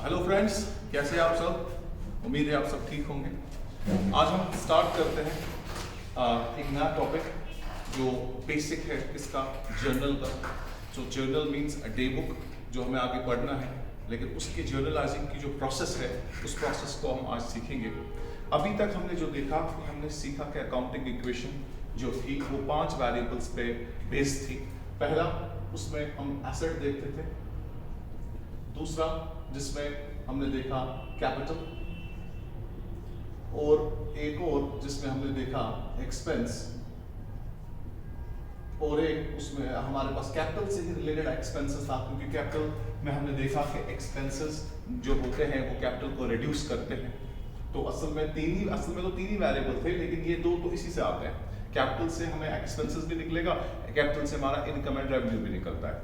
Hello friends, कैसे आप सब? उम्मीद है आप सब ठीक होंगे। आज हम स्टार्ट करते हैं एक नया टॉपिक जो बेसिक है इसका, जर्नल का। जो journal means a day book, जो हमें आगे पढ़ना है, लेकिन उसके जर्नलाइजिंग की जो प्रोसेस है उस प्रोसेस को हम आज सीखेंगे। अभी तक हमने जो देखा, हमने सीखा कि अकाउंटिंग इक्वेशन जो थी वो 5 वेरिएबल्स पे बेस्ड थी। पहला, उसमें हम एसेट देखते थे। दूसरा, जिसमें हमने देखा कैपिटल, और एक और जिसमें हमने देखा एक्सपेंस, और एक उसमें हमारे पास कैपिटल से ही रिलेटेड एक्सपेंसेस था, क्योंकि कैपिटल में हमने देखा कि एक्सपेंसेस जो होते हैं वो कैपिटल को रिड्यूस करते हैं। तो असल में तो तीन ही वेरिएबल थे, लेकिन ये दो तो इसी से आते हैं। कैपिटल से हमें एक्सपेंसेस भी निकलेगा, कैपिटल से हमारा इनकम एंड रेवेन्यू भी निकलता है।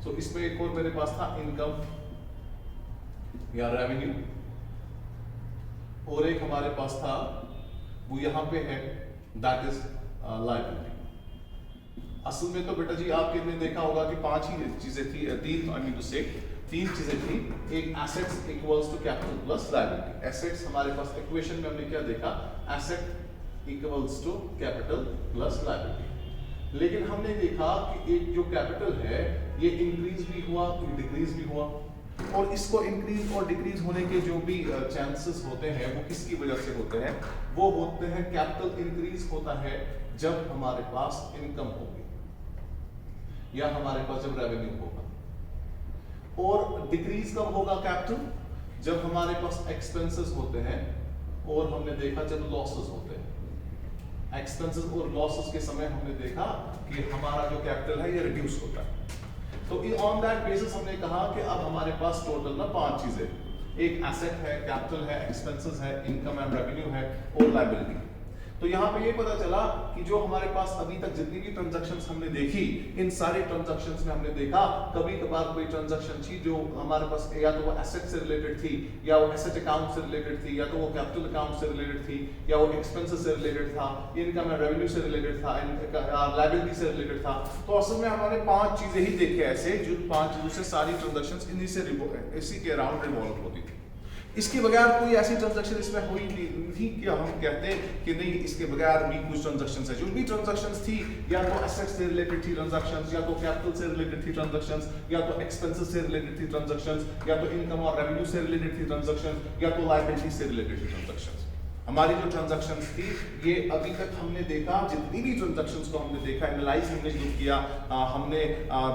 तो इसमें एक और मेरे पास था इनकम या रेवेन्यू, और एक हमारे पास था वो यहाँ पे है, दैट इज लायबिलिटी। असल में तो बेटा जी आपने देखा होगा कि 5 ही चीजें थी, तीन चीजें थी। एक assets equals to capital plus liability. Assets हमारे पास इक्वेशन में हमने क्या देखा, asset equals to capital plus liability. लेकिन हमने देखा कि एक जो कैपिटल है ये इंक्रीज भी हुआ, डिक्रीज भी हुआ, और इसको इंक्रीज और डिक्रीज होने के जो भी चांसेस होते हैं वो किसकी वजह से होते हैं? वो होते हैं, कैपिटल इंक्रीज होता है जब हमारे पास इनकम होगी या हमारे पास जब रेवेन्यू होगा, और डिक्रीज कब होगा कैपिटल? जब हमारे पास एक्सपेंसेस होते हैं, और हमने देखा जब लॉसेस होते हैं। एक्सपेंसेस और लॉसेस के समय हमने देखा कि हमारा जो कैपिटल है ये रिड्यूस होता है। तो ऑन दैट बेसिस हमने कहा कि अब हमारे पास टोटल ना 5 चीजें, एक एसेट है, कैपिटल है, एक्सपेंसेस है, इनकम एंड रेवेन्यू है, और लायबिलिटी। तो यहाँ पे ये पता चला कि जो हमारे पास अभी तक जितनी भी ट्रांजैक्शंस हमने देखी, इन सारे ट्रांजैक्शंस में हमने देखा कभी कभार कोई ट्रांजैक्शन थी जो हमारे पास या तो वो एसेट से रिलेटेड थी, या वो एसेट अकाउंट से रिलेटेड थी, या तो वो कैपिटल अकाउंट से रिलेटेड थी, या वो एक्सपेंसेस से रिलेटेड था, इनकम एंड रेवेन्यू से रिलेटेड था, लायबिलिटी से रिलेटेड था। तो असल में हमारे 5 चीजें ही देखे ऐसे, जो 5 चीजों से सारी ट्रांजैक्शंस इसी के अराउंड रिवॉल्व होती थी। इसके बगैर कोई ऐसी ट्रांजैक्शन इसमें हुई नहीं कि हम कहते हैं कि नहीं इसके बगैर भी कुछ ट्रांजैक्शंस है। जो भी ट्रांजैक्शंस थी, या तो एसेट से रिलेटेड थी ट्रांजैक्शंस, या तो कैपिटल से रिलेटेड थी ट्रांजैक्शंस, या तो एक्सपेंसेस से रिलेटेड थी ट्रांजैक्शंस, या तो इनकम और रेवेन्यू से रिलेटेड थी ट्रांजैक्शंस, या तो लायबिलिटी से रिलेटेड थी ट्रांजैक्शंस। हमारी जो ट्रांजैक्शंस थी ये अभी तक हमने देखा, जितनी भी ट्रांजैक्शंस को हमने देखा, एनालाइज हमने जो किया, हमने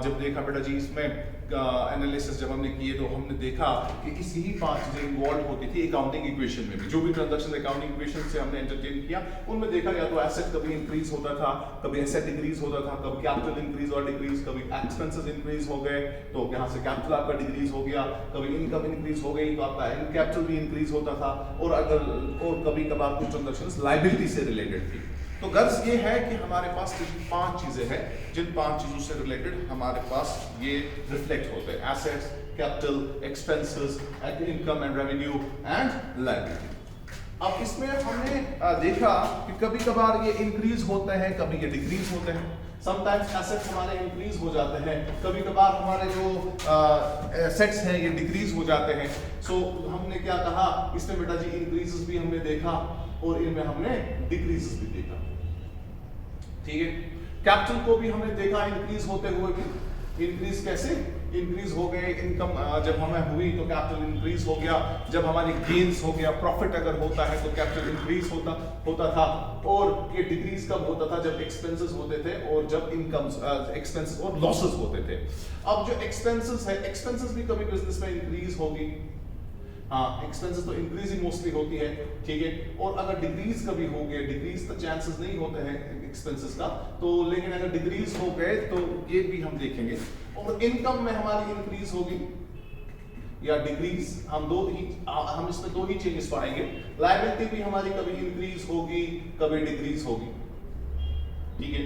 जब देखा बेटा जी इसमें एनालिसिस जब हमने किए, तो हमने देखा कि इसी ही 5 चीजें इन्वॉल्व होती थी अकाउंटिंग इक्वेशन में भी। जो भी ट्रांजैक्शन अकाउंटिंग इक्वेशन से हमने एंटरटेन किया, उनमें देखा या तो एसेट कभी इंक्रीज होता था, कभी एसेट डिक्रीज होता था, कभी कैपिटल इंक्रीज और डिक्रीज, कभी एक्सपेंसेस इंक्रीज हो गए तो यहाँ से कैपिटल आपका डिक्रीज हो गया, कभी इनकम इंक्रीज हो गई तो आपका कैपिटल भी इंक्रीज होता था, और कभी कभार कुछ ट्रांजैक्शंस लायबिलिटी से रिलेटेड थी। तो गर्ज ये है कि हमारे पास 5 चीजें हैं, जिन 5 चीजों से रिलेटेड हमारे पास ये रिफ्लेक्ट होते हैं, assets, capital, expenses, income and revenue and liability. अब इसमें हमने देखा कि कभी कभार ये इंक्रीज होते हैं, कभी ये डिक्रीज होते हैं। समटाइम्स एसेट्स हमारे इंक्रीज हो जाते हैं, कभी कभार हमारे जो एसेट्स हैं ये डिक्रीज हो जाते हैं। सो हमने क्या कहा, इसमें बेटा जी इंक्रीजेस भी हमने देखा और इनमें हमने डिक्रीजेस भी देखा। ठीक है, कैपिटल को भी हमने देखा इंक्रीज होते हुए भी। इंक्रीज कैसे? इंक्रीज हो गए, इनकम जब हमें हुई तो कैपिटल इंक्रीज हो गया, जब हमारी गेन्स हो गया, प्रॉफिट अगर होता है तो कैपिटल इंक्रीज होता था, और ये डिक्रीज कब होता था? जब एक्सपेंसेस होते थे और जब इनकम एक्सपेंसेस और लॉसेस होते थे। अब जो एक्सपेंसेस है, एक्सपेंसेस भी कभी बिजनेस में इंक्रीज होगी, हाँ एक्सपेंसेस तो इंक्रीज ही मोस्टली होती है, ठीक है। और अगर डिक्रीज कभी हो गए, डिक्रीज तो चांसेस नहीं होते हैं एक्सपेंसेस का, तो लेकिन अगर डिक्रीज हो गए तो ये भी हम देखेंगे। और इनकम में हमारी इंक्रीज होगी या डिक्रीज, हम इसमें 2 ही चेंजेस पाएंगे। लायबिलिटी भी हमारी कभी इंक्रीज होगी, कभी डिक्रीज होगी, ठीक है।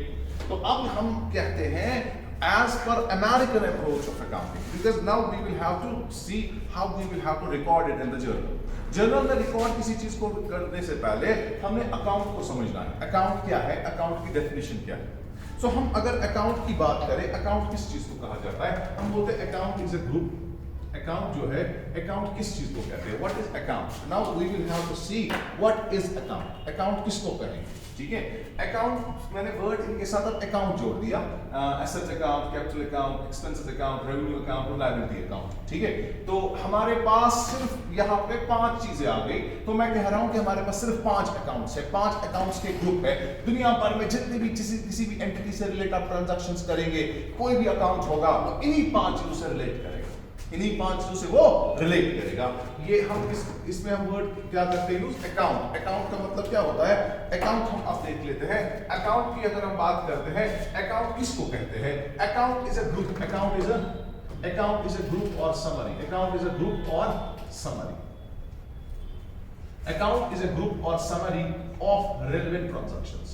तो अब हम कहते हैं as per American approach of accounting, because now we will have to see how we will have to record it in the journal. Journal में रिकॉर्ड किसी चीज को करने से पहले हमने अकाउंट को समझना है। अकाउंट क्या है, अकाउंट की डेफिनेशन क्या है। हम अगर अकाउंट की बात करें, अकाउंट किस चीज को कहा जाता है? हम बोलते हैं account is a group account जो है, अकाउंट किस चीज को कहते हैं? What is account? Now we will have to see what is account. Account किसको कहेंगे? ठीक है, अकाउंट मैंने वर्ड इनके साथ अब अकाउंट जोड़ दिया, asset account, capital account, expenses account, revenue account और लायबिलिटी अकाउंट। ठीक है, तो हमारे पास सिर्फ यहाँ पे 5 चीजें आ गई। तो मैं कह रहा हूं कि हमारे पास सिर्फ 5 अकाउंट्स है, 5 अकाउंट्स के ग्रुप है। दुनिया भर में जितने भी किसी भी एंटिटी से रिलेटेड आप ट्रांजैक्शंस करेंगे, कोई भी अकाउंट होगा वो इन्हीं 5 चीजों से रिलेट करेगा, इन्हीं 5 चीजों से वो रिलेट करेगा। ये हम इसमें हम वर्ड क्या करते हैं यूज? अकाउंट। अकाउंट का मतलब क्या होता है? अकाउंट हम अब देख लेते हैं। अकाउंट की अगर हम बात करते हैं, अकाउंट किसको कहते हैं? Account is a group, account is a group और summary. Account is a group और summary. Account is a group और summary of relevant transactions.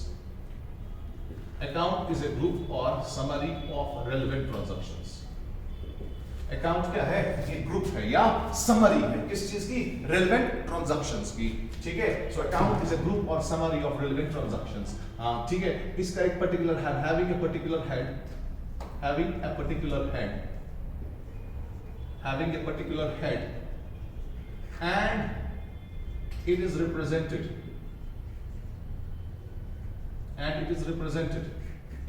Account is a group और summary of relevant transactions. Account क्या है? ये group है या summary है किस चीज की? रेलेवेंट ट्रांजैक्शंस की। ठीक है, so account is a group और समरी ऑफ रेलेवेंट ट्रांजैक्शंस। हां, ठीक है, इसका एक particular head, having a particular head, having a particular head, and it is represented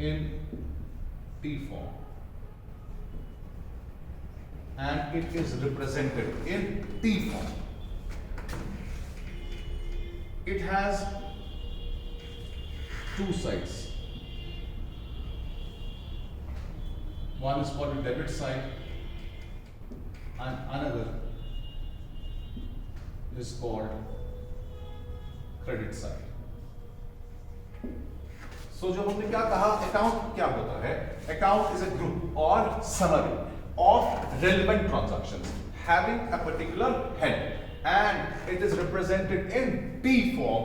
in T form, and it is represented in T form. It has 2 sides. One is called the debit side and another is called credit side. So जो हमने क्या कहा, account क्या होता है? Account is a group और summary of relevant transactions having a particular head and it is represented in T form.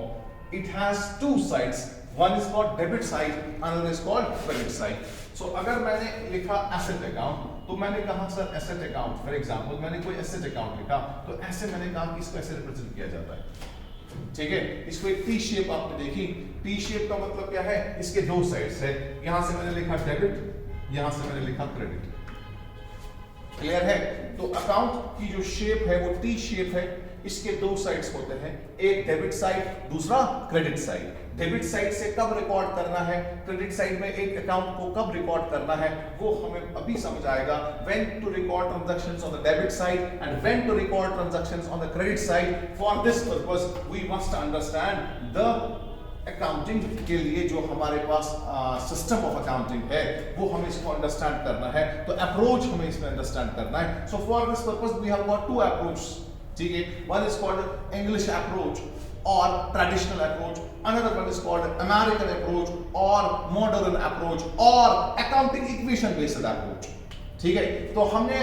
It has 2 sides. One is called debit side, another is called credit side. So अगर मैंने लिखा asset account, तो मैंने कहा sir asset account, for example मैंने कोई asset account लिखा, तो ऐसे मैंने कहा कि इसको ऐसे represent किया जाता है। ठीक है, इसको एक टी शेप आपने देखी। टी शेप का मतलब क्या है? इसके 2 साइड्स है। यहां से मैंने लिखा डेबिट, यहां से मैंने लिखा क्रेडिट। क्लियर है? तो अकाउंट की जो शेप है वो टी शेप है। इसके 2 साइड्स होते हैं, एक डेबिट साइड, दूसरा क्रेडिट साइड। डेबिट साइड से कब रिकॉर्ड करना है, क्रेडिट साइड में एक अकाउंट को कब रिकॉर्ड करना है, वो हमें अभी समझ आएगा। when to record transactions on the debit side and when to record transactions on the credit side. For this purpose we must understand the accounting के लिए जो हमारे पास सिस्टम ऑफ अकाउंटिंग है वो हमें इसको अंडरस्टैंड करना है, तो अप्रोच हमें इसमें अंडरस्टैंड करना है। So for this purpose we have got 2 approach. ठीक है, one is called English approach और traditional approach, another one is called American approach और मॉडर्न अप्रोच और अकाउंटिंग इक्वेशन बेस्ड अप्रोच। ठीक है, तो हमने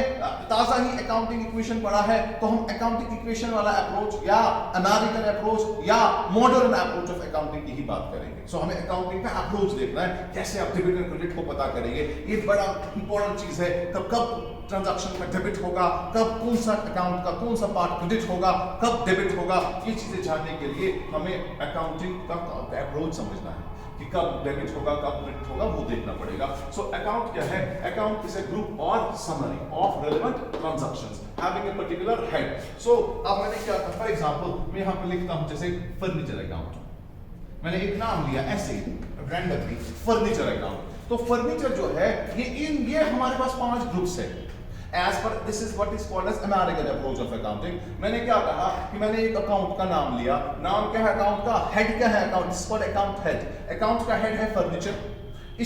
ताजा ही अकाउंटिंग इक्वेशन पढ़ा है, तो हम अकाउंटिंग इक्वेशन वाला अप्रोच या अमेरिकन अप्रोच या मॉडर्न अप्रोच ऑफ अकाउंटिंग की ही बात करेंगे। सो हमें अकाउंटिंग का अप्रोच देखना है, कैसे आप डेबिट एंड क्रेडिट को पता करेंगे। ये बड़ा इंपॉर्टेंट चीज है, कब ट्रांजैक्शन में डेबिट होगा, कब कौन सा अकाउंट का कौन सा पार्ट क्रेडिट होगा, कब डेबिट होगा। ये चीजें जानने के लिए हमें अकाउंटिंग का अप्रोच समझना है कि कब डेबिट होगा, कब क्रेडिट होगा, वो देखना पड़ेगा। सो अकाउंट क्या है? अकाउंट इज अ ग्रुप और summary of relevant transactions having a particular head. So अब मैंने क्या फॉर एग्जांपल मैं यहां पे लिखता हूं जैसे फर्नीचर अकाउंट, मैंने एक नाम लिया ऐसे रैंडमली फर्नीचर अकाउंट। तो फर्नीचर जो है ये हमारे पास 5 ग्रुप्स है। As per this is what is called as American approach of accounting. मैंने क्या कहा कि मैंने एक अकाउंट का नाम लिया। नाम क्या है अकाउंट का? हेड क्या है account? This is called account head. Account का हेड है फर्नीचर।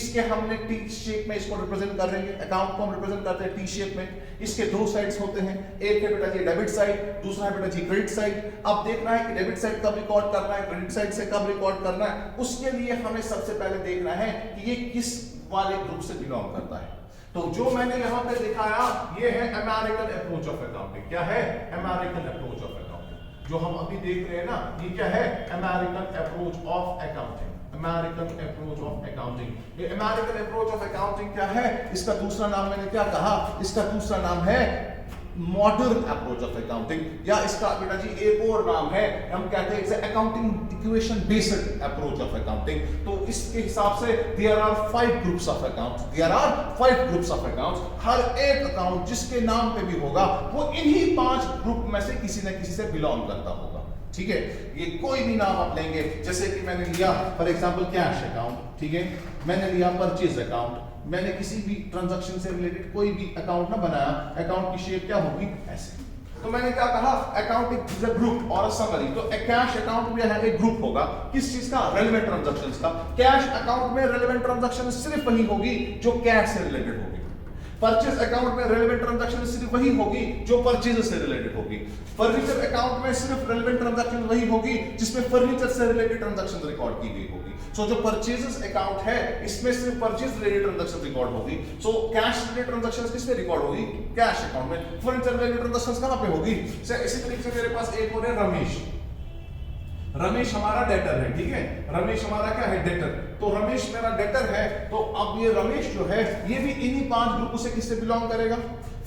इसके हमने टी शेप में इसको रिप्रेजेंट कर रहे हैं। अकाउंट को हम रिप्रेजेंट करते हैं टी शेप में। इसके 2 साइड्स होते हैं, एक है बेटा जी डेबिट साइड, दूसरा है बेटा जी क्रेडिट साइड। अब देखना है कि डेबिट साइड कब रिकॉर्ड करना है, क्रेडिट साइड से कब रिकॉर्ड करना है। उसके लिए हमें सबसे पहले देखना है कि ये किस वाले ग्रुप से बिलोंग करता है। तो जो मैंने यहां पे दिखाया ये है अमेरिकन अप्रोच ऑफ अकाउंटिंग। क्या है? American approach of accounting. जो हम अभी देख रहे हैं ना, ये क्या है? American approach of accounting. American approach of accounting. ये अमेरिकन अप्रोच ऑफ अकाउंटिंग क्या है? इसका दूसरा नाम मैंने क्या कहा? इसका दूसरा नाम है मॉडर्न अप्रोच ऑफ अकाउंटिंग, या इसका बेटा जी एक और नाम है, हम कहते हैं इसे accounting equation based approach of accounting. तो इसके हिसाब से there are 5 groups of accounts, there are 5 groups of accounts. हर एक अकाउंट जिसके नाम पे भी होगा वो इन्हीं 5 ग्रुप में से किसी न किसी से बिलोंग करता होगा, ठीक है। ये कोई भी नाम आप लेंगे, जैसे कि मैंने लिया फॉर एग्जांपल कैश अकाउंट, ठीक है, मैंने लिया परचेज अकाउंट, मैंने किसी भी ट्रांजैक्शन से रिलेटेड कोई भी अकाउंट ना बनाया, अकाउंट की शेप क्या होगी, ऐसे। तो मैंने क्या कहा, अकाउंट इज अ ग्रुप और अ समरी। तो कैश अकाउंट में है एक ग्रुप होगा, किस चीज का, रेलेवेंट ट्रांजैक्शंस का। कैश अकाउंट में रेलेवेंट ट्रांजैक्शन सिर्फ वही होगी जो कैश से रिलेटेड होगी। परचेज अकाउंट में रेलेवेंट ट्रांजैक्शन सिर्फ वही होगी जो परचेज से रिलेटेड होगी। फर्नीचर अकाउंट में सिर्फ रेलेवेंट ट्रांजैक्शन वही होगी जिसमें फर्नीचर से रिलेटेड ट्रांजैक्शन रिकॉर्ड की गई होगी। सो जो परचेजेस अकाउंट है इसमें सिर्फ परचेज रिलेटेड ट्रांजैक्शन रिकॉर्ड होगी। सो कैश रिलेटेड ट्रांजैक्शंस किसमें रिकॉर्ड होगी, कैश अकाउंट में। फर्नीचर रिलेटेड ट्रांजैक्शंस कहां पे होगी, इसी तरीके से मेरे पास एक और है रमेश। रमेश हमारा डेटर है, ठीक है, रमेश हमारा क्या है, डेटर। तो रमेश मेरा डेटर है, तो अब ये रमेश जो है ये भी इन्हीं 5 ग्रुपों से किससे बिलोंग करेगा,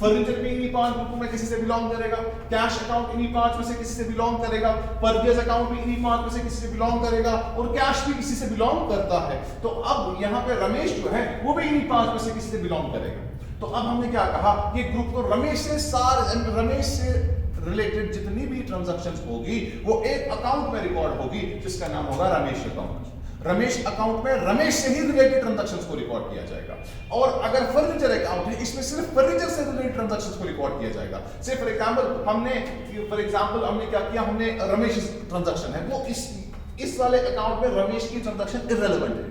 फर्नीचर भी इन्हीं 5 ग्रुपों में किसी से बिलोंग करेगा, कैश अकाउंट इन्हीं 5 में से किसी से बिलोंग करेगा, परचेज अकाउंट भी इन्हीं 5 में से किसी से बिलोंग करेगा, और कैश भी किसी से बिलोंग करता है। तो अब यहाँ पे रमेश जो है वो भी इन्हीं 5 में से किसी से बिलोंग करेगा। तो अब हमने क्या कहा, ये ग्रुप तो रमेश से रिलेटेड जितनी भी ट्रांजैक्शंस होगी वो एक अकाउंट में रिकॉर्ड होगी जिसका नाम होगा रमेश अकाउंट। रमेश अकाउंट में रमेश से ही रिलेटेड ट्रांजैक्शंस को रिकॉर्ड किया जाएगा। और अगर फर्नीचर अकाउंट है इसमें सिर्फ फर्नीचर से रिलेटेड ट्रांजैक्शंस को रिकॉर्ड किया जाएगा। से फॉर एग्जांपल हमने क्या किया, हमने रमेश ट्रांजैक्शन है वो इस वाले अकाउंट में रमेश की ट्रांजैक्शन इररिलेवेंट है,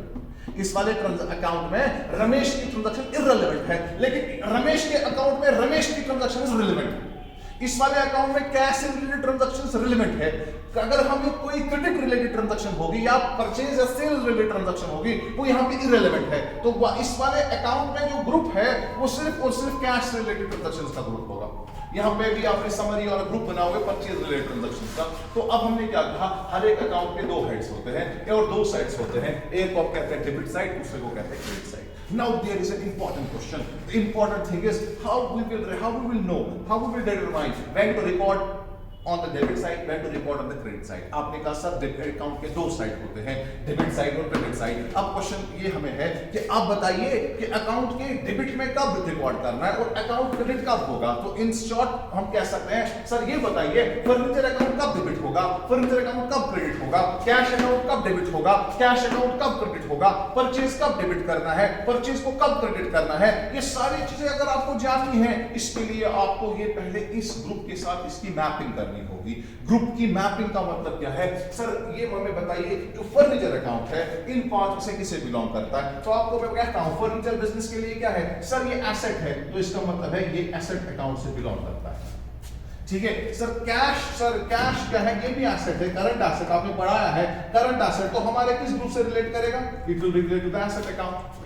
इस वाले अकाउंट में रमेश की ट्रांजैक्शन इररिलेवेंट है, लेकिन रमेश के अकाउंट में रमेश की ट्रांजैक्शन रिलेवेंट है। इस वाले अकाउंट में कैश से रिलेटेड ट्रांजैक्शंस रिलेवेंट है। अगर हमें कोई क्रेडिट रिलेटेड ट्रांजैक्शन होगी या परचेज या सेल रिलेटेड ट्रांजैक्शन होगी वो यहाँ पे इररिलेवेंट है। तो इस वाले अकाउंट में जो ग्रुप है वो सिर्फ और सिर्फ कैश से रिलेटेड ट्रांजैक्शंस का ग्रुप होगा। यहाँ पे भी आपने समरी और ग्रुप बनाओगे परचेज रिलेटेड ट्रांजैक्शंस का। तो अब हमने क्या कहा, हर एक अकाउंट के 2 हेड्स होते हैं और 2 साइड्स होते हैं, एक को कहते हैं डेबिट साइड, दूसरे को कहते हैं credit side. Now there is an important question. The important thing is how we will know, how we will determine when to record on the debit side, when to record on the credit side. आपने कहा sir debit account के 2 side होते हैं, debit side और credit side. अब question ये हमें है कि आप बताइए कि अकाउंट के डेबिट में कब रिकॉर्ड करना है और अकाउंट क्रेडिट कब होगा। तो इन शॉर्ट हम कह सकते हैं सर ये बताइए फर्नीचर अकाउंट कब डेबिट होगा, फर्नीचर अकाउंट कब क्रेडिट होगा, कैश अकाउंट कब डेबिट होगा, कैश अकाउंट कब क्रेडिट होगा, परचेज कब डेबिट करना है, परचेज को कब क्रेडिट करना है। ये सारी चीजें अगर आपको जाननी है इसके लिए आपको ये पहले इस ग्रुप के साथ इसकी मैपिंग करनी होगी। ग्रुप की मैपिंग का मतलब क्या है, सर ये हमें बताइए जो फर्नीचर अकाउंट है इन 5 में से किसे बिलोंग करता है। तो आपको मैं कहता हूं फर्नीचर बिजनेस के लिए क्या है, सर ये एसेट है, तो इसका मतलब है ये एसेट अकाउंट से बिलोंग करता है, ठीक है। सर कैश क्या है, ये भी एसेट है, करंट एसेट आपने पढ़ाया है। करंट एसेट तो हमारे किस ग्रुप से रिलेट करेगा, it will relate to the asset account.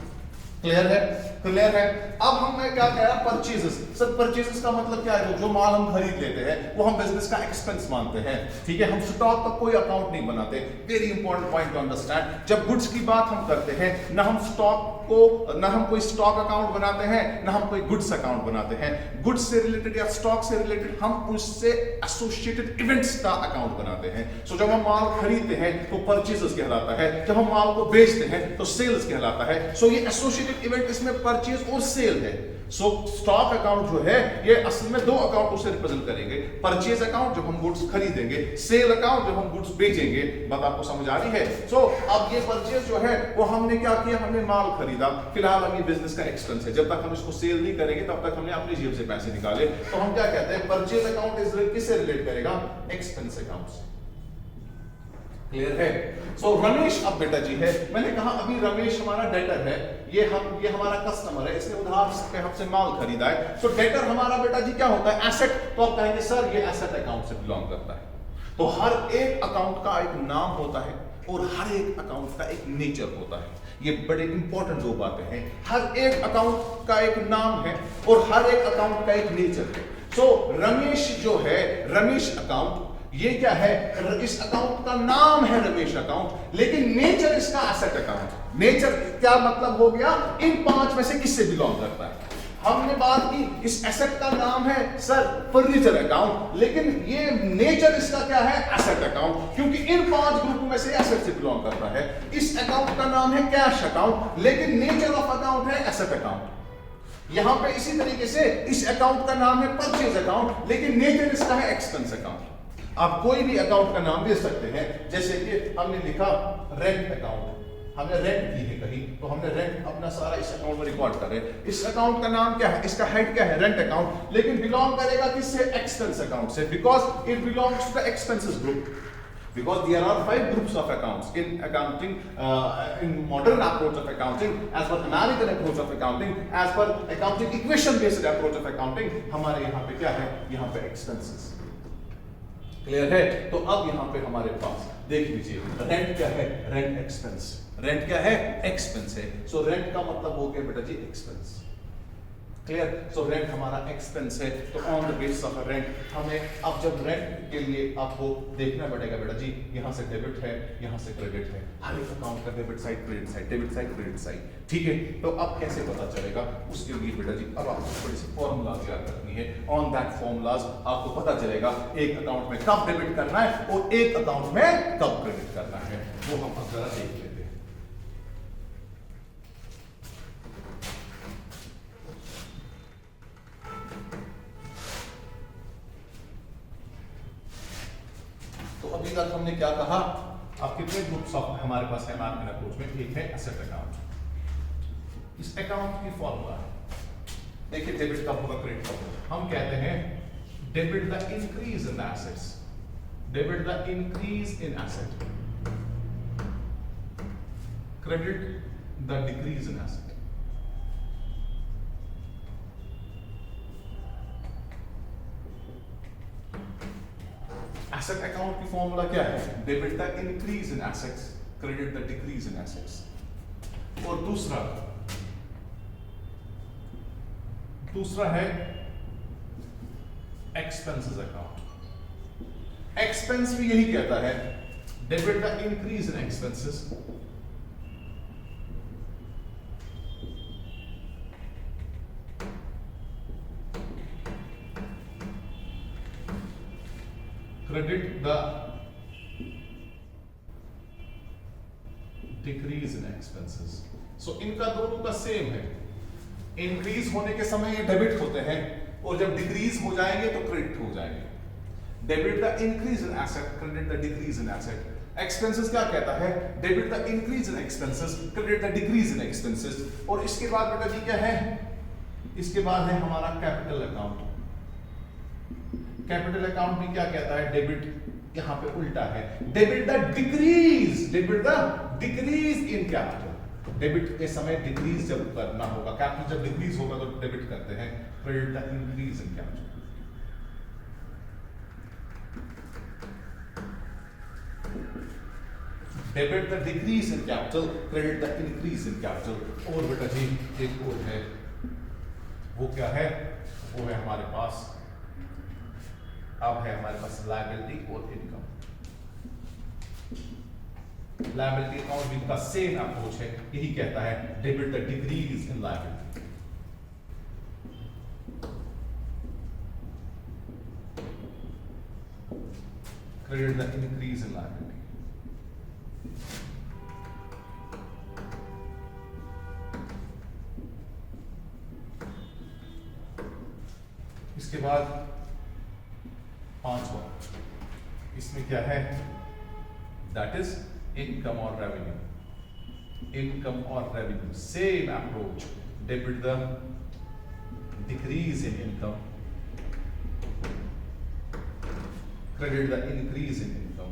Clear है, क्लियर है। अब हमने क्या कहा, परचेजेस। सर परचेजेस का मतलब क्या है, जो माल हम खरीद लेते हैं वो हम बिजनेस का एक्सपेंस मानते हैं, ठीक है। हम स्टॉक का कोई अकाउंट नहीं बनाते। Very important point two understand. जब गुड्स की बात हम करते हैं ना हम कोई स्टॉक अकाउंट बनाते हैं ना हम कोई गुड्स अकाउंट बनाते हैं। गुड्स से रिलेटेड या स्टॉक से रिलेटेड हम उससे एसोसिएटेड इवेंट्स का अकाउंट बनाते हैं। सो जब हम माल खरीदते हैं तो परचेजेस कहलाता है, जब हम माल को बेचते हैं तो सेल्स कहलाता है। सो ये एसोसिएटेड इवेंट इसमें परचेज और सेल है। सो स्टॉक अकाउंट जो है ये असल में 2 अकाउंट उसे रिप्रेजेंट करेंगे, परचेज अकाउंट जब हम गुड्स खरीदेंगे, सेल अकाउंट जब हम गुड्स बेचेंगे। बात आपको समझ आ रही है। सो अब ये परचेज जो है वो हमने क्या किया, हमने माल खरीदा, फिलहाल अब ये बिजनेस का एक्सपेंस है, जब तक हम इसको सेल नहीं करेंगे तब तक हमने अपनी जेब से पैसे निकाले। तो हम क्या कहते हैं, परचेज अकाउंट किससे रिलेट करेगा, एक्सपेंस अकाउंट से। क्लियर है। सो रमेश अब बेटा जी है, मैंने कहा अभी रमेश हमारा डेटर है, ये हमारा कस्टमर है, इसने उधार पे हमसे माल खरीदा है। तो डेटर हमारा बेटा जी क्या होता है, एसेट। तो आप कहेंगे सर ये एसेट अकाउंट से बिलोंग करता है। तो हर एक अकाउंट का एक नाम होता है और हर एक अकाउंट का एक नेचर होता है। ये बड़े इंपॉर्टेंट 2 बातें हैं। हर एक अकाउंट का एक नाम है और हर एक अकाउंट का एक नेचर है। सो रमेश जो है, रमेश अकाउंट, ये क्या है, इस अकाउंट का नाम है रमेश अकाउंट, लेकिन नेचर इसका एसेट अकाउंट। नेचर क्या मतलब हो गया, इन 5 में से किससे बिलोंग करता है। हमने बात की इस एसेट का नाम है सर फर्नीचर अकाउंट, लेकिन ये नेचर इसका क्या है? एसेट अकाउंट, क्योंकि इन 5 ग्रुप में से एसेट से बिलोंग करता है। इस अकाउंट का नाम है कैश अकाउंट, लेकिन नेचर ऑफ अकाउंट है एसेट अकाउंट। यहां पे इसी तरीके से इस अकाउंट का नाम है परचेज अकाउंट, लेकिन नेचर इसका है एक्सपेंस अकाउंट। आप कोई भी अकाउंट का नाम दे सकते हैं, जैसे कि हमने लिखा रेंट अकाउंट, हमने रेंट की है कहीं, तो हमने रेंट अपना सारा इस अकाउंट में रिकॉर्ड कर रहे हैं। इस अकाउंट का नाम क्या है? इसका हेड क्या है? रेंट अकाउंट, लेकिन बिलोंग करेगा किससे? एक्सपेंस अकाउंट से, because it belongs to the expenses group. Because there are 5 groups of accounts in accounting, in modern approach of accounting, as per American approach of accounting, as per accounting equation based approach of accounting, हमारे यहाँ पे क्या है? यहाँ पे expenses। Clear है? तो अब यहाँ पे हमारे पास देख लीजिए, रेंट क्या है? Rent expense. रेंट क्या है? एक्सपेंस है। सो रेंट का मतलब हो गया बेटा जी एक्सपेंस। क्लियर? सो रेंट हमारा एक्सपेंस है, तो on the basis of rent हमें अब जब रेंट के लिए आपको देखना पड़ेगा बेटा जी, यहाँ से डेबिट है, यहाँ से क्रेडिट है, हर एक अकाउंट का debit side credit side, debit side credit side, ठीक है? तो अब कैसे पता चलेगा? उसके लिए बेटा जी अब आपको थोड़ी सी फॉर्मूला याद रखनी है। ऑन दैट फॉर्मूलाज आपको पता चलेगा एक अकाउंट में कब डेबिट करना है और एक अकाउंट में कब क्रेडिट करना है, वो हम अब जरा देख लेते हैं। अभी तक हमने क्या कहा? अब कितने ग्रुप्स ऑफ हमारे पास है अमेरिकन अप्रोच में? एक है एसेट अकाउंट। इस अकाउंट की फॉर्मूला है, देखिए डेबिट कब होगा, क्रेडिट कब होगा। हम कहते हैं debit the increase in assets, debit the increase in asset, credit the decrease in asset. Asset account की फॉर्मूला क्या है? Debit the increase in assets, credit the decrease in assets. और दूसरा है एक्सपेंसेस अकाउंट। एक्सपेंस भी यही कहता है debit the increase in expenses, credit the decrease in expenses। so इनका दोनों का सेम है, इंक्रीज होने के समय ये डेबिट होते हैं और जब डिक्रीज हो जाएंगे तो क्रेडिट हो जाएंगे। Debit the increase in asset, credit the decrease in asset. Expenses क्या कहता है? Debit the increase in expenses, credit the decrease in expenses. और इसके बाद बेटा जी क्या है? इसके बाद है हमारा कैपिटल अकाउंट। कैपिटल अकाउंट भी क्या कहता है? डेबिट यहां पे उल्टा है, debit the decrease, debit the decrease in capital. Debit के समय डिक्रीज जब करना होगा, कैपिटल जब डिक्रीज होगा तो डेबिट करते हैं, credit the increase in capital. Debit the decrease in capital, credit the increase in capital. और बेटा जी एक और है, वो क्या है? वो है हमारे पास, अब है हमारे पास लायबिलिटी और इनकम। लायबिलिटी अकाउंट भी का सेम अप्रोच है, यही कहता है debit the decrease in liability, credit the increase in liability. इसके बाद 5वां, इसमें क्या है? दैट इज इनकम और रेवेन्यू। इनकम और revenue same approach, debit the decrease in income, credit the increase in income.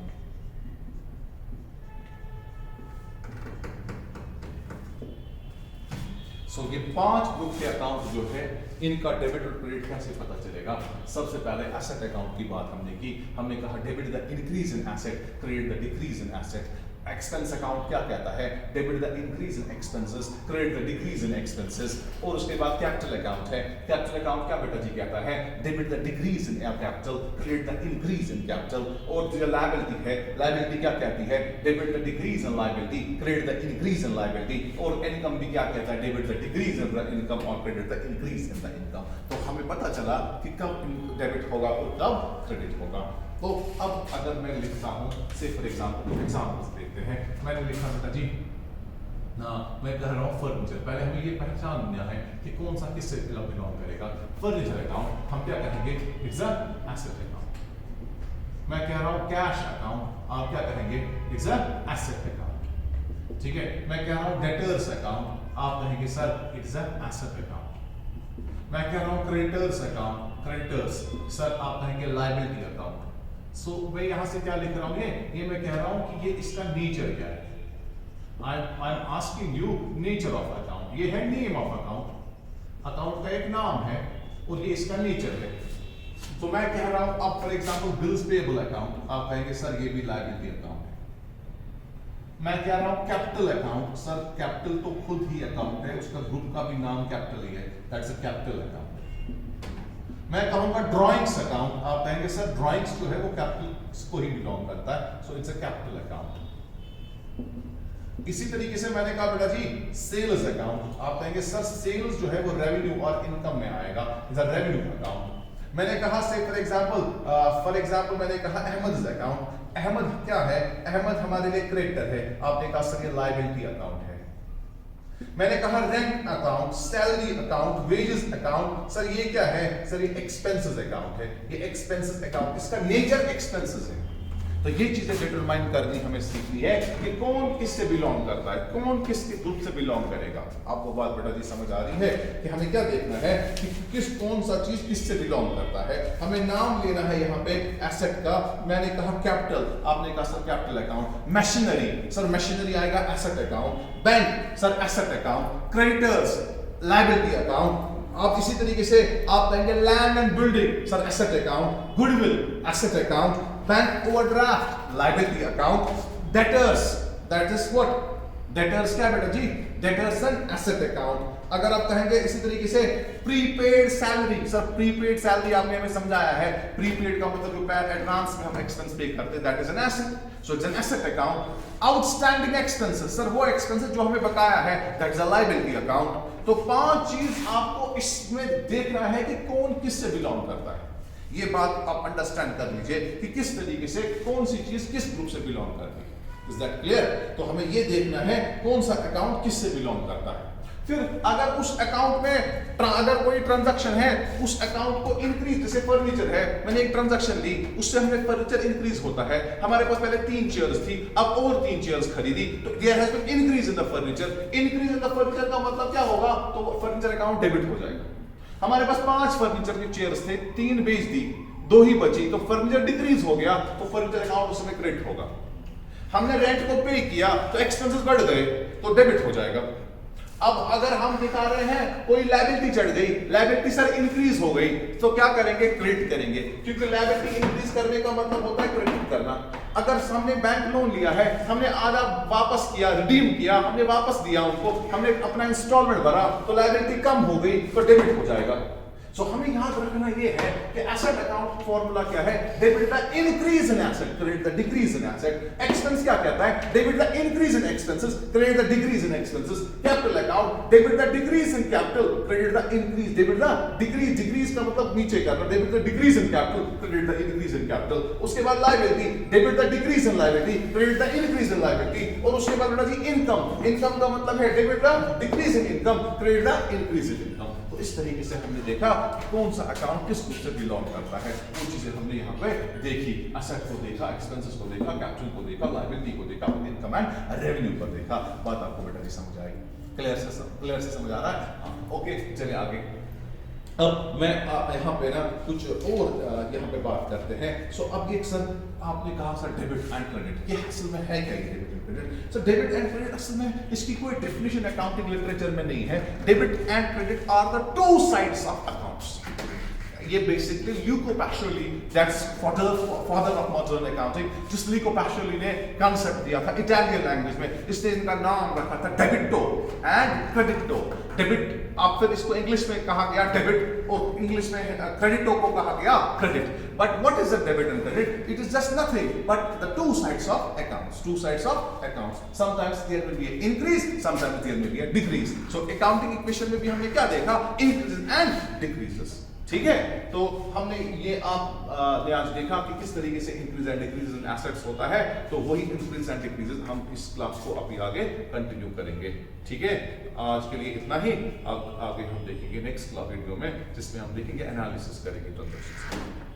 So ये 5 ग्रुप के अकाउंट जो है इनका डेबिट और क्रेडिट कैसे पता चलेगा? सबसे पहले एसेट अकाउंट की बात हमने की, हमने कहा debit the increase in asset, credit the decrease in asset. Expense account क्या कहता है? Debit the increase in expenses, credit the decrease in expenses. और उसके बाद कैपिटल अकाउंट है। कैपिटल अकाउंट क्या बेटा जी कहता है? Debit the decrease in capital, credit the increase in capital. और जो लायबिलिटी है, लायबिलिटी क्या कहती है? Debit the decrease in liability, credit the increase in liability. और इनकम भी क्या कहता है? Debit the decrease in the income और credit the increase in the income. तो हमें पता चला कि कब डेबिट होगा और कब क्रेडिट होगा। तो अब अगर मैं लिखता हूं, से फॉर एग्जांपल एग्जांपल्स देखते हैं। मैंने लिखा बेटा जी ना, मैं कह रहा हूं फर्नीचर। पहले हमें ये पहचानना है कि कौन सा किससे बिलोंग करेगा। फर्नीचर अकाउंट हम क्या कहेंगे? It's a asset account. मैं कह रहा हूं कैश अकाउंट, आप क्या कहेंगे? It's a asset account. ठीक है। मैं कह रहा हूं डेटर्स अकाउंट, आप कहेंगे sir it's a asset account. मैं कह रहा हूं क्रेडिटर्स अकाउंट, क्रेडिटर्स, सर आप कहेंगे लायबिलिटी अकाउंट। सो मैं यहां से क्या लिख रहा हूं? ये मैं कह रहा हूं कि ये इसका नेचर क्या है। I am asking you nature of account. ये है नेम ऑफ अकाउंट, अकाउंट का एक नाम है और ये इसका नेचर है। तो मैं कह रहा हूं अब for example bills payable account, आप कहेंगे सर ये भी लायबिलिटी अकाउंट है। मैं कह रहा हूं कैपिटल अकाउंट, सर कैपिटल तो खुद ही अकाउंट है, उसका ग्रुप का भी नाम कैपिटल ही है, दैट्स अ कैपिटल अकाउंट। मैं कहूंगा ड्राइंग्स अकाउंट, आप कहेंगे सर ड्राइंग्स जो है वो कैपिटल को ही बिलोंग करता है, so it's a capital account. इसी तरीके से मैंने कहा बेटा जी सेल्स अकाउंट, आप कहेंगे सर सेल्स जो है वो रेवेन्यू और इनकम में आएगा, इट्स अ रेवेन्यू अकाउंट। मैंने कहा से फॉर एग्जांपल मैंने कहा अहमद अकाउंट। अहमद क्या है? अहमद हमारे लिए क्रेडिटर है, आपने कहा सर ये लायबिलिटी अकाउंट है। मैंने कहा rent account, salary account, wages account, sir ये क्या है? सर ये एक्सपेंसेस अकाउंट है, ये एक्सपेंसेस अकाउंट, इसका नेचर एक्सपेंसेस है। तो ये चीजें डिटरमाइन करनी हमें सीखनी है कि कौन किससे बिलोंग करता है, कौन किसके ग्रुप से बिलोंग करेगा। आपको बात बेटा जी समझ आ रही है कि हमें क्या देखना है कि कौन सा चीज किससे बिलोंग करता है। हमें नाम लेना है यहाँ पे एसेट का। मैंने कहा कैपिटल, आपने कहा sir capital account. Machinery, sir machinery आएगा asset account. Bank, sir asset account. Creditors, liability account. आप इसी तरीके से आप कहेंगे land and building, sir asset account. Goodwill, asset account. Bank overdraft, liability account. Debtors, that is what? Debtors क्या बेटा जी? Debtors and asset account. अगर आप कहेंगे इसी तरीके से prepaid salary, sir prepaid salary आपने हमें समझाया है, प्रीपेड का मतलब जो एडवांस में हम एक्सपेंस पे करते हैं, that is an asset, so it's an asset account. Outstanding expenses, sir वो एक्सपेंसेस जो हमें बकाया है, that is a liability account. तो 5 चीज आपको इसमें देखना है कि कौन किससे बिलोंग करता है। ये बात आप अंडरस्टैंड कर लीजिए कि किस तरीके से कौन सी चीज किस ग्रुप से बिलोंग करती है। Is that clear? तो हमें ये देखना है कौन सा अकाउंट किससे बिलोंग करता है। फिर अगर उस अकाउंट में अगर कोई ट्रांजैक्शन है, उस अकाउंट को इंक्रीज, जैसे फर्नीचर है, मैंने एक ट्रांजैक्शन ली, उससे हमें फर्नीचर इंक्रीज होता है। हमारे पास पहले 3 चेयर्स थी, अब और 3 चेयर्स खरीदी, तो there has been increase in the furniture. Increase in the furniture का मतलब क्या होगा? तो फर्नीचर अकाउंट डेबिट हो जाएगा। हमारे पास 5 फर्नीचर के चेयर्स थे, 3 बेच दी, 2 ही बची, तो फर्नीचर डिक्रीज हो गया, तो फर्नीचर अकाउंट उस समय क्रेडिट होगा। हमने रेंट को पे किया तो एक्सपेंसेस बढ़ गए, तो डेबिट हो जाएगा। अब अगर हम दिखा रहे हैं कोई लायबिलिटी चढ़ गई, लायबिलिटी सर इंक्रीज हो गई, तो क्या करेंगे? क्रेडिट करेंगे, क्योंकि लायबिलिटी इंक्रीज करने का मतलब होता है क्रेडिट करना। अगर हमने बैंक लोन लिया है, हमने आधा वापस किया, रिडीम किया, हमने वापस दिया उनको, हमने अपना इंस्टॉलमेंट भरा, तो लायबिलिटी कम हो गई, तो डेबिट हो जाएगा। सो हमें याद रखना ये है कि एसेट अकाउंट फॉर्मूला क्या है? Debit the increase in asset, credit the decrease in asset. Expense क्या कहता है? Debit the increase in expenses, credit the decrease in expenses. Capital account, debit the decrease in capital, credit the increase, debit the decrease, decrease का मतलब नीचे करना, debit the decrease in capital, credit the increase in capital. उसके बाद liability, debit the decrease in liability, credit the increase in liability. और उसके बाद बेटा जी इनकम, इनकम का मतलब है debit the decrease in income, credit the increase in income. इस तरीके से हमने देखा कौन सा अकाउंट किस ग्रुप से बिलोंग करता है, वो चीजें हमने यहाँ पे देखी। एसेट को देखा, एक्सपेंसेस को देखा, कैपिटल को देखा, लायबिलिटी को देखा, इनकम एंड रेवेन्यू पर देखा। बात आपको बेटा जी समझ आएगी? क्लियर से समझ आ रहा है? ओके, चलिए आगे। अब मैं यहाँ पे ना कुछ और यहाँ पे बात करते हैं। सो अब एक सर आपने कहा सर डेबिट एंड क्रेडिट, ये असल में है क्या ये debit and credit? Sir debit and credit असल में इसकी कोई डेफिनेशन अकाउंटिंग लिटरेचर में नहीं है। Debit and credit are the 2 sides of accounts. ये basically Luca Pacioli, that's father of modern accounting, जिस ल्यूको पैशोली ने कॉन्सेप्ट दिया था इटालियन लैंग्वेज में, इसने इनका नाम रखा था डेबिटो एंड क्रेडिटो। डेबिट, आप फिर इसको इंग्लिश में कहा गया डेबिट, और इंग्लिश में क्रेडिटो को कहा गया credit. But what is a debit and credit? It is just nothing but the two sides of accounts, two sides of accounts. Sometimes there will be an increase, sometimes there may be a decrease. So accounting equation में भी हमने क्या देखा? Increases and decreases. ठीक है, तो हमने ये आपने आज देखा कि किस तरीके से increase and decrease in assets होता है। तो वही इंक्रीज एंड डिक्रीजेस हम इस क्लास को अभी आगे कंटिन्यू करेंगे। ठीक है, आज के लिए इतना ही। अब आगे हम देखेंगे नेक्स्ट क्लास वीडियो में, जिसमें हम देखेंगे एनालिसिस करेंगे ट्रांजैक्शंस।